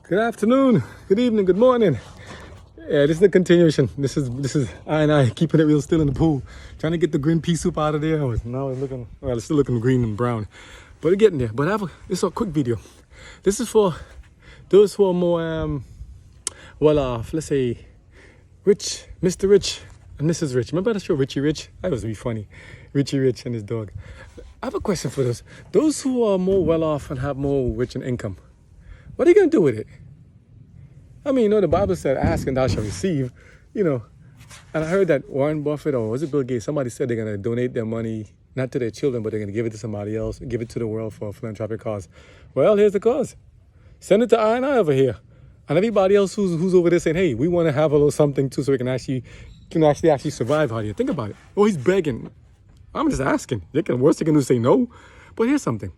Good afternoon, good evening, good morning. Yeah, this is the continuation. This is I keeping it real still in the pool, trying to get the green pea soup out of there. Now it's looking well, it's still looking green and brown, but we're getting there. But this is a quick video. This is for those who are more well off. Let's say rich, Mr. Rich and Mrs. Rich. Remember the show Richie Rich? That was really funny. Richie Rich and his dog. I have a question for those who are more well off and have more rich in income. What are you gonna do with it? I mean, the Bible said, ask and thou shalt receive, And I heard that Warren Buffett, or was it Bill Gates, somebody said they're going to donate their money, not to their children, but they're going to give it to somebody else, give it to the world for a philanthropic cause. Well, here's the cause. Send it to I over here. And everybody else who's over there saying, hey, we want to have a little something too so we can actually survive out here. Think about it. Oh, he's begging. I'm just asking. Worst they can do is say no. But here's something.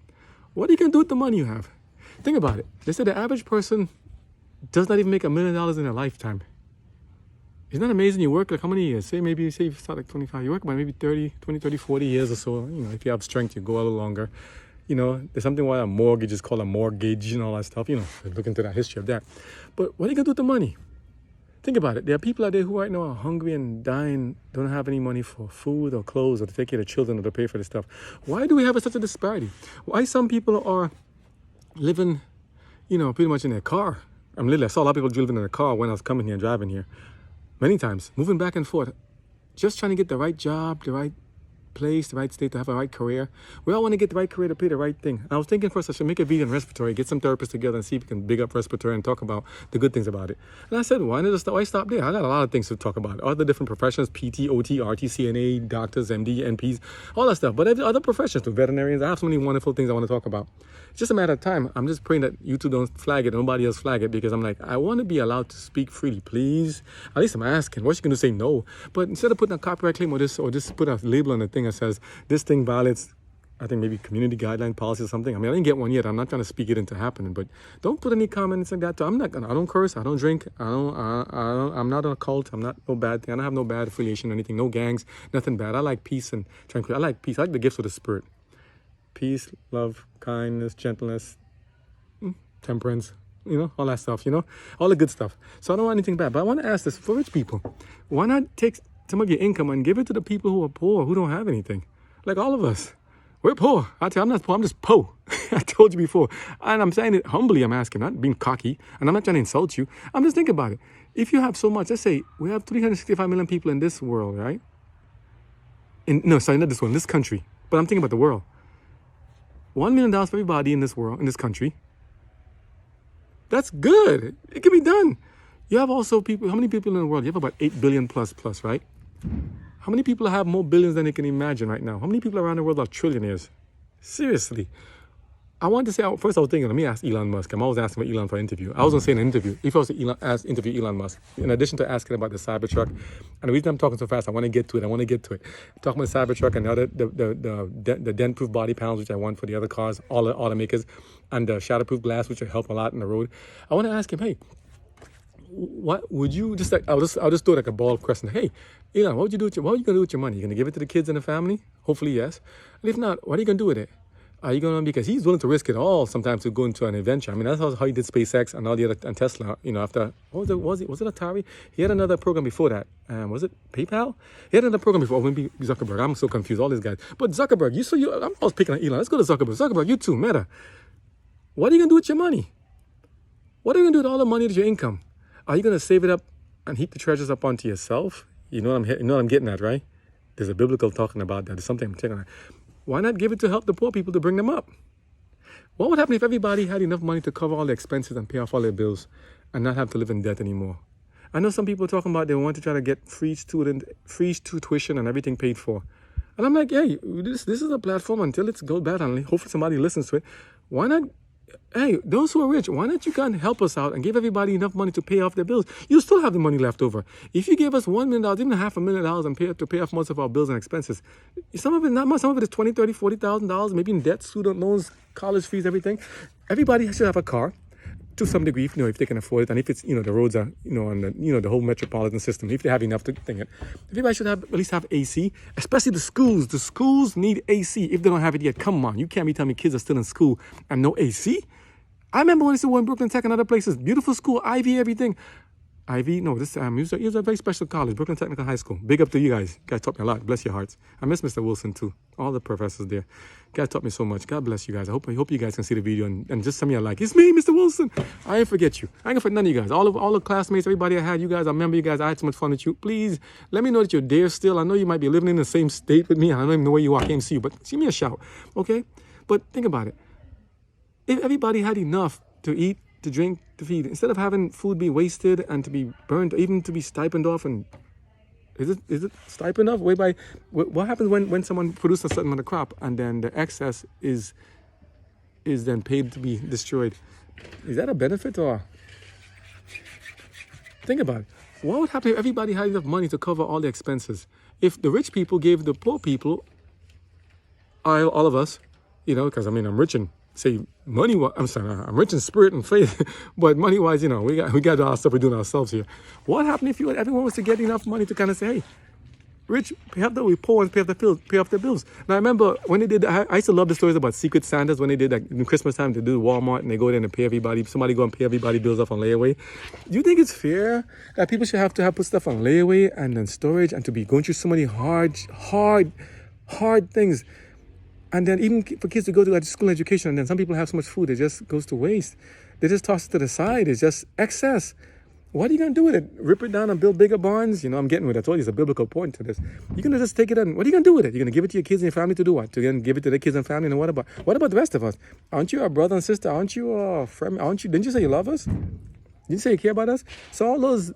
What are you going to do with the money you have? Think about it. They said the average person does not even make $1 million in a lifetime. Isn't that amazing? You work like how many years? Say you start like 25. You work about maybe 20, 30, 40 years or so. If you have strength, you go a little longer. There's something why a mortgage is called a mortgage and all that stuff. Look into that history of that. But what are you going to do with the money? Think about it. There are people out there who right now are hungry and dying, don't have any money for food or clothes or to take care of children or to pay for this stuff. Why do we have such a disparity? Why some people are living, pretty much in their car? I saw a lot of people living in a car when I was coming here and driving here. Many times, moving back and forth. Just trying to get the right job, the right place, the right state to have a right career. We all want to get the right career to pay the right thing. And I was thinking first I should make a video on respiratory, get some therapists together and see if we can big up respiratory and talk about the good things about it. And I said, why stop there? I got a lot of things to talk about. All the different professions, PT, OT, RT, CNA, doctors, MD, NPs, all that stuff. But other professions too, veterinarians. I have so many wonderful things I want to talk about. It's just a matter of time. I'm just praying that YouTube don't flag it, nobody else flag it, because I'm like, I want to be allowed to speak freely, please. At least I'm asking. What's you going to say no? But instead of putting a copyright claim or just put a label on the thing that says this thing violates, I think maybe community guideline policy or something. I mean, I didn't get one yet. I'm not trying to speak it into happening, but don't put any comments like that. I don't curse. I don't drink. I'm not on a cult. I'm not no bad thing. I don't have no bad affiliation or anything. No gangs. Nothing bad. I like peace and tranquility. I like peace. I like the gifts of the spirit. Peace, love, kindness, gentleness, temperance, all that stuff, all the good stuff. So I don't want anything bad. But I want to ask this for rich people. Why not take some of your income and give it to the people who are poor, who don't have anything? Like all of us. We're poor. I tell you, I'm not poor. I'm just poor. I told you before. And I'm saying it humbly. I'm asking, not being cocky. And I'm not trying to insult you. I'm just thinking about it. If you have so much, let's say we have 365 million people in this world, right? Not this one, this country. But I'm thinking about the world. $1 million for everybody in this world, in this country. That's good. It can be done. You have also people, how many people in the world? You have about 8 billion plus, right? How many people have more billions than they can imagine right now? How many people around the world are trillionaires? Seriously. I want to say, first I was thinking, let me ask Elon Musk. I'm always asking about Elon for an interview. I was going to say in an interview, if I was to interview Elon Musk, in addition to asking about the Cybertruck, and the reason I'm talking so fast, I want to get to it. I'm talking about the Cybertruck and the dent-proof body panels, which I want for the other cars, all the automakers, and the shatterproof glass, which will help a lot in the road. I want to ask him, hey, what would you, just like, I'll just do it like a bald question. Hey, Elon, what are you going to do with your money? You going to give it to the kids and the family? Hopefully, yes. And if not, what are you going to do with it? Are you going to, because he's willing to risk it all sometimes to go into an adventure. I mean, that's how he did SpaceX and all the other, and Tesla, after, was it Atari? He had another program before that. Was it PayPal? He had another program before, maybe Zuckerberg. I'm so confused, all these guys. But Zuckerberg, I was picking on Elon. Let's go to Zuckerberg. Zuckerberg, you too, Meta. What are you going to do with your money? What are you going to do with all the money, with your income? Are you going to save it up and heap the treasures up onto yourself? You know what I'm getting at, right? There's a biblical talking about that. There's something I'm taking on. Why not give it to help the poor people to bring them up? What would happen if everybody had enough money to cover all the expenses and pay off all their bills and not have to live in debt anymore? I know some people are talking about they want to try to get free tuition and everything paid for. And I'm like, hey, this is a platform until it goes bad, and hopefully somebody listens to it. Why not? Hey, those who are rich, why not you go and help us out and give everybody enough money to pay off their bills? You still have the money left over. If you gave us $1 million, even $500,000 and to pay off most of our bills and expenses, some of it, not much, some of it is $20,000, $30,000, $40,000, maybe in debt, student loans, college fees, everything. Everybody should have a car to some degree, if they can afford it, and if it's, the roads are, on the, the whole metropolitan system, if they have enough to think it. Everybody should at least have AC, especially the schools. The schools need AC if they don't have it yet. Come on, you can't be telling me kids are still in school and no AC. I remember when I used to go in Brooklyn Tech and other places. Beautiful school, Ivy, everything. Ivy, no, this it was a very special college, Brooklyn Technical High School. Big up to you guys. You guys taught me a lot. Bless your hearts. I miss Mr. Wilson too. All the professors there. You guys taught me so much. God bless you guys. I hope you guys can see the video and just send me a like. It's me, Mr. Wilson. I ain't forget you. I ain't gonna forget none of you guys. All the classmates, everybody I had, you guys, I remember you guys. I had so much fun with you. Please let me know that you're there still. I know you might be living in the same state with me. I don't even know where you are. I can't see you, but give me a shout, okay? But think about it. If everybody had enough to eat, to drink, to feed, instead of having food be wasted and to be burned, even to be stipend off, and is it stipend off? What happens when someone produces a certain amount of crop and then the excess is then paid to be destroyed? Is that a benefit, or think about it? What would happen if everybody had enough money to cover all the expenses? If the rich people gave the poor people, all of us, because I'm rich in I'm rich in spirit and faith, but money wise, we got our stuff we're doing ourselves here. What happened if everyone was to get enough money to kind of say, hey, rich, pay off the poor and pay off their bills. Now I remember when they did, I used to love the stories about Secret Santas when they did that in Christmas time. They do Walmart and they go there and pay everybody. Somebody go and pay everybody bills off on layaway. Do you think it's fair that people should have to put stuff on layaway and then storage and to be going through so many hard things? And then even for kids to go to school education, and then some people have so much food, it just goes to waste. They just toss it to the side. It's just excess. What are you going to do with it? Rip it down and build bigger barns? I'm getting with it. I told you, there's a biblical point to this. You're going to just take it and what are you going to do with it? You're going to give it to your kids and your family to do what? To then give it to their kids and family? And what about the rest of us? Aren't you our brother and sister? Aren't you a friend? Didn't you say you love us? Didn't you say you care about us? So all those,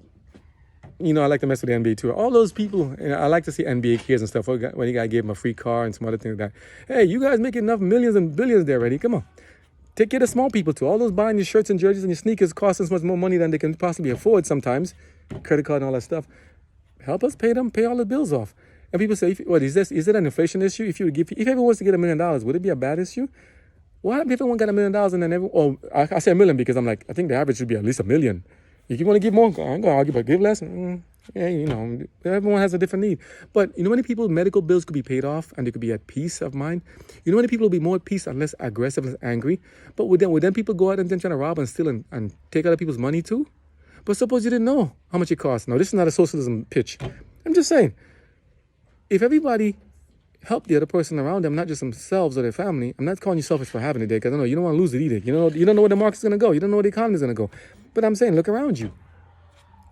I like to mess with the NBA too. All those people, I like to see NBA kids and stuff. When you guy gave them a free car and some other things like that. Hey, you guys making enough millions and billions there already. Come on. Take care of small people too. All those buying your shirts and jerseys and your sneakers cost us much more money than they can possibly afford sometimes. Credit card and all that stuff. Help us pay all the bills off. And people say, is it an inflation issue? If everyone was to get $1 million, would it be a bad issue? What happens if everyone got $1 million and then I say $1 million because I'm like, I think the average should be at least $1 million. If you want to give more, I'm going to argue, but give less. Everyone has a different need. But many people, medical bills could be paid off and they could be at peace of mind. Many people will be more at peace and less aggressive and angry. But would then people go out and then try to rob and steal and take other people's money too? But suppose you didn't know how much it costs. Now, this is not a socialism pitch. I'm just saying, if everybody helped the other person around them, not just themselves or their family, I'm not calling you selfish for having it there, because I know you don't want to lose it either. You don't know where the market's going to go. You don't know where the economy's going to go. But I'm saying, look around you.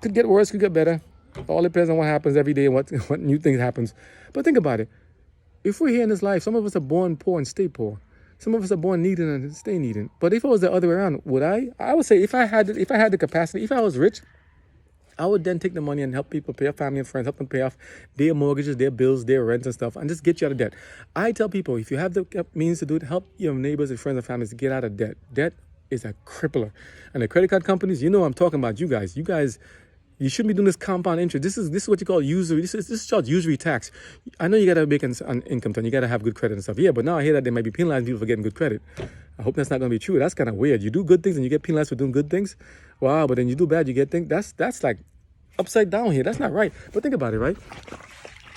Could get worse, could get better. All depends on what happens every day and what new things happens. But think about it. If we're here in this life, some of us are born poor and stay poor. Some of us are born needing and stay needing. But if it was the other way around, would I? I would say if I had the capacity, if I was rich, I would then take the money and help people pay off family and friends, help them pay off their mortgages, their bills, their rents and stuff, and just get you out of debt. I tell people, if you have the means to do it, help your neighbors and friends and families to get out of debt. Debt is a crippler. And the credit card companies, I'm talking about you guys. You shouldn't be doing this compound interest. This is what you call usury. This is called usury tax. I know you got to make an income tax. You got to have good credit and stuff. Yeah, but now I hear that they might be penalizing people for getting good credit. I hope that's not going to be true. That's kind of weird. You do good things and you get penalized for doing good things. Wow, but then you do bad, you get things. That's like upside down here. That's not right. But think about it, right?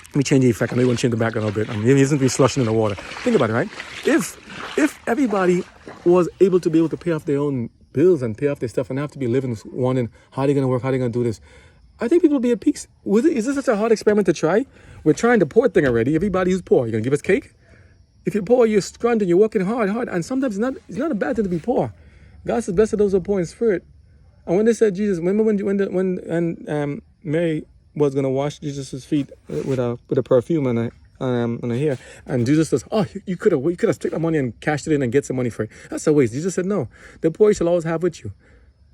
Let me change the effect. I know you want to change the background a little bit. He isn't be slushing in the water. Think about it, right? If everybody was able to pay off their own bills and pay off their stuff and have to be living wondering how they're going to work, how they're going to do this, I think people will be at peace. Is this such a hard experiment to try? We're trying the poor thing already. Everybody who's poor, you're going to give us cake? If you're poor, you're scrunting, you're working hard. And sometimes it's not a bad thing to be poor. God says, blessed are those who are poor in spirit. And when they said Jesus, remember when Mary was going to wash Jesus' feet with a perfume and a hair, and Jesus says, you could have took the money and cashed it in and get some money for it. That's a waste. Jesus said, no, the poor you shall always have with you.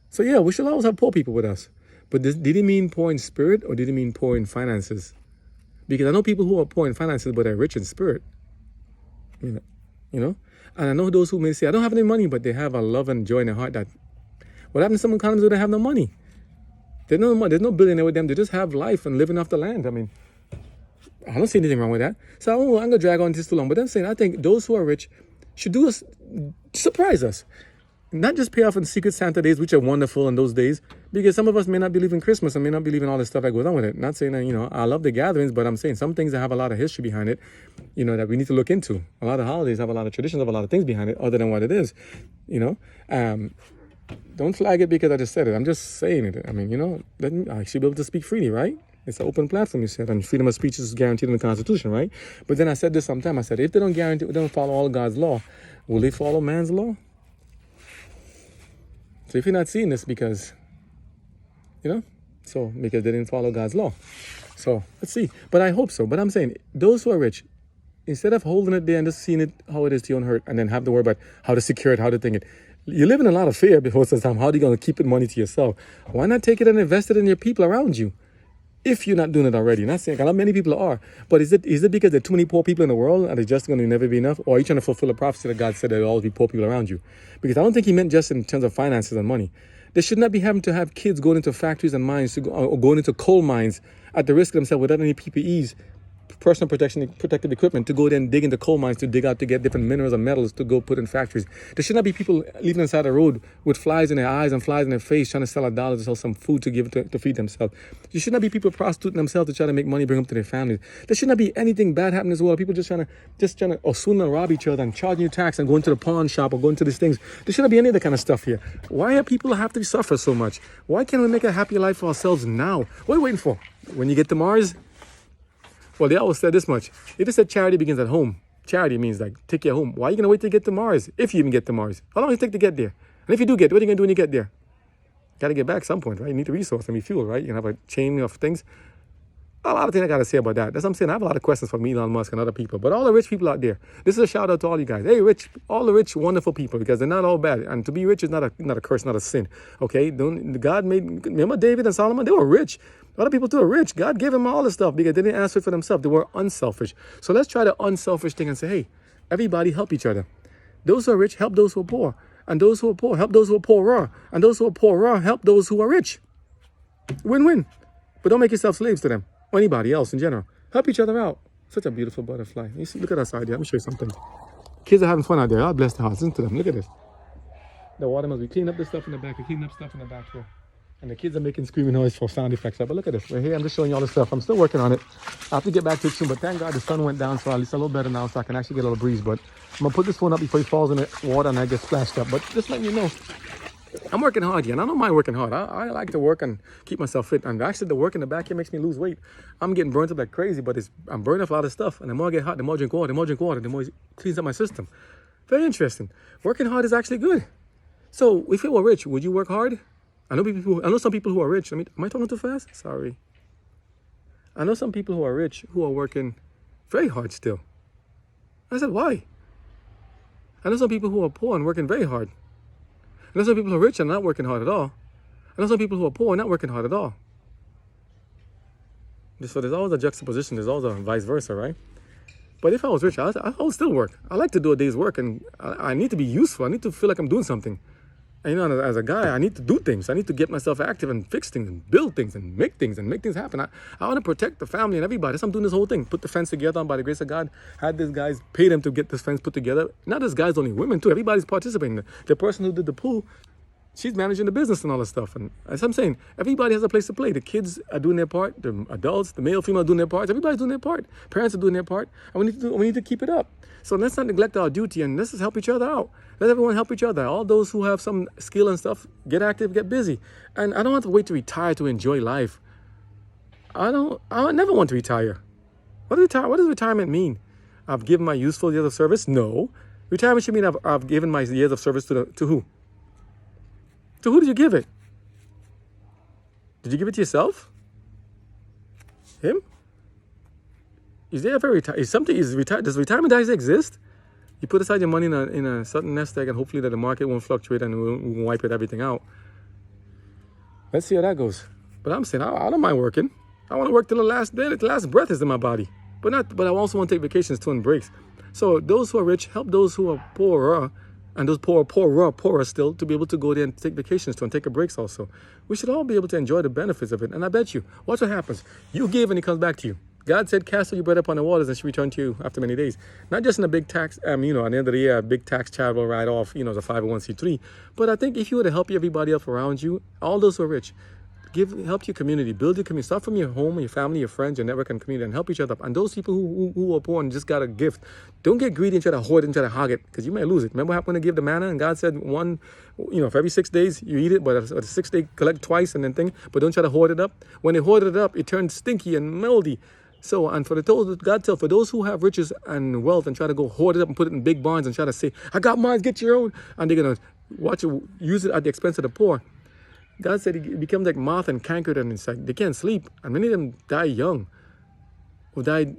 So yeah, we should always have poor people with us. But did he mean poor in spirit or did he mean poor in finances? Because I know people who are poor in finances but are rich in spirit. And I know those who may say, I don't have any money, but they have a love and joy in their heart. That what happens to some economies where they have no money? There's no billionaire with them. They just have life and living off the land. I don't see anything wrong with that. So I'm going to drag on this too long. But I'm saying I think those who are rich should surprise us. Not just pay off on Secret Santa days, which are wonderful in those days, Because some of us may not believe in Christmas and may not believe in all this stuff that goes on with it. Not saying that, I love the gatherings, but I'm saying some things that have a lot of history behind it, that we need to look into. A lot of holidays have a lot of traditions, have a lot of things behind it other than what it is, Don't flag it because I just said it. I'm just saying it. I mean, I should be able to speak freely, right? It's an open platform, you said, and freedom of speech is guaranteed in the Constitution, right? But then I said this sometime. I said, if they don't follow all God's law, will they follow man's law? So if you're not seeing this because, because they didn't follow God's law. So let's see. But I hope so. But I'm saying those who are rich, instead of holding it there and just seeing it how it is to your own hurt and then have to worry about how to secure it, how to think it, you live in a lot of fear most of the time. How are you going to keep it money to yourself? Why not take it and invest it in your people around you? If you're not doing it already. Not saying, a lot many people are, but is it because there are too many poor people in the world and it's just going to never be enough? Or are you trying to fulfill a prophecy that God said there will always be poor people around you? Because I don't think he meant just in terms of finances and money. They should not be having to have kids going into factories and mines or going into coal mines at the risk of themselves without any PPEs, personal protective equipment, to go then dig into coal mines to dig out to get different minerals and metals to go put in factories. There should not be people leaving inside the road with flies in their eyes and flies in their face trying to sell $1 to sell some food to give to feed themselves. There should not be people prostituting themselves to try to make money, bring them to their families. There should not be anything bad happening in this world. People just trying to or soon to rob each other and charging you tax and going to the pawn shop or going to these things. There should not be any of that kind of stuff here. Why are people have to suffer so much? Why can't we make a happy life for ourselves now? What are you waiting for? When you get to Mars? Well, they always said this much. They just said charity begins at home. Charity means like take you home. Why are you going to wait to get to Mars? If you even get to Mars. How long does it take to get there? And if you do get there, what are you going to do when you get there? Got to get back at some point, right? You need the resource and refuel, right? You can have a chain of things. A lot of things I got to say about that. That's what I'm saying. I have a lot of questions from Elon Musk and other people. But all the rich people out there, this is a shout out to all you guys. Hey, all the rich, wonderful people, because they're not all bad. And to be rich is not a curse, not a sin. Okay? Remember David and Solomon? They were rich. A lot of people too are rich. God gave them all this stuff because they didn't ask for themselves. They were unselfish. So let's try the unselfish thing and say, hey, everybody help each other. Those who are rich, help those who are poor. And those who are poor, help those who are poorer. And those who are poorer, help those who are rich. Win-win. But don't make yourself slaves to them or anybody else in general. Help each other out. Such a beautiful butterfly. You see, look at us out there. Let me show you something. Kids are having fun out there. God bless their hearts. Listen to them. Look at this. The water must be cleaning up the stuff in the back. They're cleaning up stuff in the back row. And the kids are making screaming noise for sound effects. But look at this. Right here, I'm just showing you all the stuff. I'm still working on it. I have to get back to it soon. But thank God the sun went down, so at least a little better now, so I can actually get a little breeze. But I'm going to put this one up before it falls in the water and I get splashed up. But just letting you know, I'm working hard here. And I don't mind working hard. I like to work and keep myself fit. And actually, the work in the back here makes me lose weight. I'm getting burnt up like crazy, but I'm burning off a lot of stuff. And the more I get hot, the more I drink water. The more I drink water, the more it cleans up my system. Very interesting. Working hard is actually good. So if you were rich, would you work hard? I know some people who are rich. Am I talking too fast? Sorry. I know some people who are rich who are working very hard still. I said, why? I know some people who are poor and working very hard. I know some people who are rich and not working hard at all. I know some people who are poor and not working hard at all. So there's always a juxtaposition. There's always a vice versa, right? But if I was rich, I would still work. I like to do a day's work, and I need to be useful. I need to feel like I'm doing something. And, as a guy, I need to do things. I need to get myself active and fix things and build things and make things happen. I want to protect the family and everybody. So I'm doing this whole thing. Put the fence together, and by the grace of God, had these guys pay them to get this fence put together. Not just guys, only women too. Everybody's participating. The person who did the pool, she's managing the business and all that stuff. And as I'm saying, everybody has a place to play. The kids are doing their part. The adults, the male, female are doing their parts. Everybody's doing their part. Parents are doing their part. And we need to keep it up. So let's not neglect our duty, and let's just help each other out. Let everyone help each other. All those who have some skill and stuff, get active, get busy. And I don't have to wait to retire to enjoy life. I never want to retire. What does retirement mean? I've given my useful years of service? No. Retirement should mean I've given my years of service to who? To who did you give it? Did you give it to yourself? Him? Is there ever does retirement actually exist? You put aside your money in a certain nest egg, and hopefully that the market won't fluctuate and we won't wipe everything out. Let's see how that goes. But I'm saying I don't mind working. I want to work till the last day, the last breath is in my body. But I also want to take vacations too and breaks. So those who are rich help those who are poorer, and those poorer still, to be able to go there and take vacations too and take a breaks also. We should all be able to enjoy the benefits of it. And I bet you, watch what happens. You give and it comes back to you. God said, cast all your bread upon the waters and she returned to you after many days. Not just in a big tax, at the end of the year, a big tax charitable write-off, as a 501c3. But I think if you were to help everybody else around you, all those who are rich, help your community, build your community. Start from your home, your family, your friends, your network and community, and help each other up. And those people who are poor and just got a gift, don't get greedy and try to hoard it and try to hog it, because you might lose it. Remember what happened when they give the manna and God said for every 6 days you eat it, but a 6 day collect twice and then but don't try to hoard it up. When they hoarded it up, it turned stinky and moldy. So, and God tells, for those who have riches and wealth and try to go hoard it up and put it in big barns and try to say, I got mine, get your own, and they're going to use it at the expense of the poor. God said it becomes like moth and cankered and it's like they can't sleep. And many of them die young or die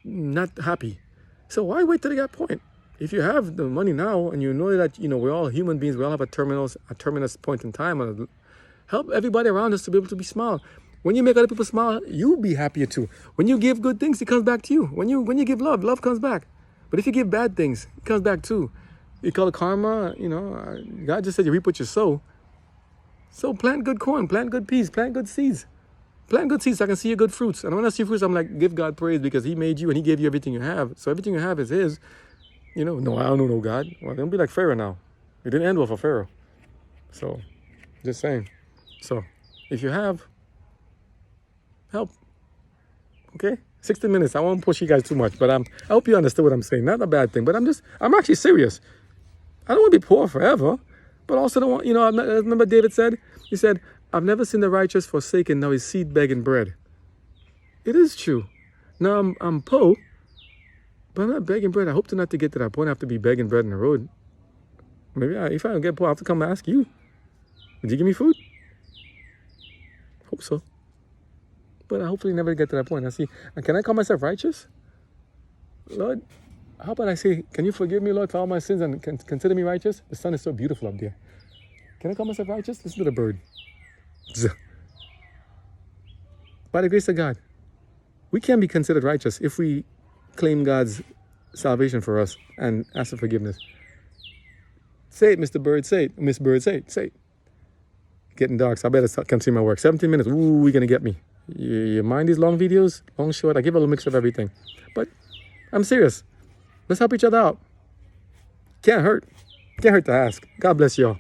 not happy. So why wait till they got point? If you have the money now and you know that, we're all human beings, we all have a terminus point in time. Help everybody around us to be able to be smile. When you make other people smile, you'll be happier too. When you give good things, it comes back to you. When you give love, love comes back. But if you give bad things, it comes back too. You call it karma, God just said you reap what you sow. So plant good corn, plant good peas, plant good seeds. Plant good seeds so I can see your good fruits. And when I see fruits, I'm like, give God praise because he made you and he gave you everything you have. So everything you have is his. No, I don't know no God. Well, don't be like Pharaoh now. It didn't end well for Pharaoh. So, just saying. So, if you have, help. Okay? 60 minutes. I won't push you guys too much, but I hope you understood what I'm saying. Not a bad thing, but I'm actually serious. I don't want to be poor forever. But also don't want, remember David said? He said, I've never seen the righteous forsaken, now his seed begging bread. It is true. Now I'm poor, but I'm not begging bread. I hope to not to get to that point. I have to be begging bread in the road. Maybe if I don't get poor, I have to come and ask you. Would you give me food? Hope so. But I hopefully never get to that point. And can I call myself righteous? Lord, how about I say, can you forgive me, Lord, for all my sins and consider me righteous? The sun is so beautiful up there. Can I call myself righteous? Listen to the bird. By the grace of God, we can be considered righteous if we claim God's salvation for us and ask for forgiveness. Say it, Mr. Bird, say it. Miss Bird, say it, say it. Getting dark, so I better come see my work. 17 minutes, ooh, you're going to get me. You mind these long videos? Long, short? I give a little mixture of everything. But I'm serious. Let's help each other out. Can't hurt. Can't hurt to ask. God bless y'all.